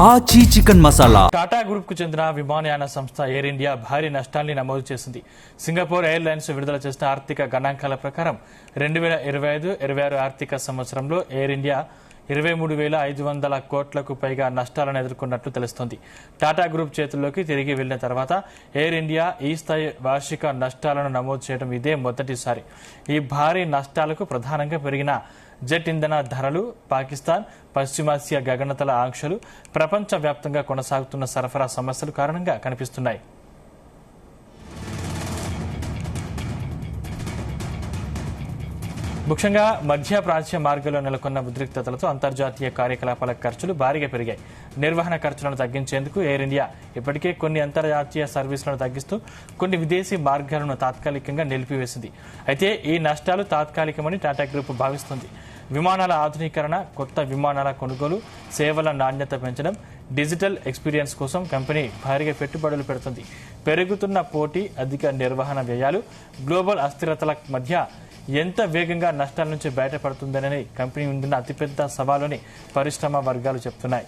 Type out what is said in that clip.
ఆచి chicken masala. Tata group కు చెందిన విమానయాన సంస్థ ఎయిర్ ఇండియా భారీ నష్టాల్ని నమోదు చేసింది. సింగపూర్ ఎయిర్లైన్స్ విడుదల చేసిన ఆర్థిక గణాంకాల ప్రకారం 2025-26 ఆర్థిక సంవత్సరంలో ఎయిర్ ఇండియా 23,500 కోట్లకు పైగా నష్టాలను ఎదుర్కొన్నట్లు తెలుస్తోంది. టాటా గ్రూప్ చేతుల్లోకి తిరిగి వెళ్లిన తర్వాత ఎయిర్ ఇండియా ఈ స్థాయి వార్షిక నష్టాలను నమోదు చేయడం ఇదే మొదటిసారి. ఈ భారీ నష్టాలకు ప్రధానంగా పెరిగిన జెట్ ఇంధన ధరలు, పాకిస్తాన్, పశ్చిమాసియా గగనతల ఆంక్షలు, ప్రపంచవ్యాప్తంగా కొనసాగుతున్న సరఫరా సమస్యలు కారణంగా కనిపిస్తున్నాయి. ముఖ్యంగా మధ్య ప్రాచ్య మార్గంలో నెలకొన్న ఉద్రిక్తతలతో అంతర్జాతీయ కార్యకలాపాల ఖర్చులు భారీగా పెరిగాయి. నిర్వహణ ఖర్చులను తగ్గించేందుకు ఎయిర్ ఇండియా ఇప్పటికే కొన్ని అంతర్జాతీయ సర్వీసులను తగ్గిస్తూ కొన్ని విదేశీ మార్గాలను తాత్కాలికంగా నిలిపివేసింది. అయితే ఈ నష్టాలు తాత్కాలికమని టాటా గ్రూప్ భావిస్తుంది. విమానాల ఆధునీకరణ, కొత్త విమానాల కొనుగోలు, సేవల నాణ్యత పెంచడం, డిజిటల్ ఎక్స్పీరియన్స్ కోసం కంపెనీ భారీగా పెట్టుబడులు పెడుతుంది. పెరుగుతున్న పోటీ, అధిక నిర్వహణ వ్యయాలు, గ్లోబల్ అస్థిరతల మధ్య ఎంత వేగంగా నష్టాల నుంచి బయటపడుతుందనేది కంపెనీ ముందున్న అతిపెద్ద సవాలుని పరిశ్రమ వర్గాలు చెప్తున్నాయి.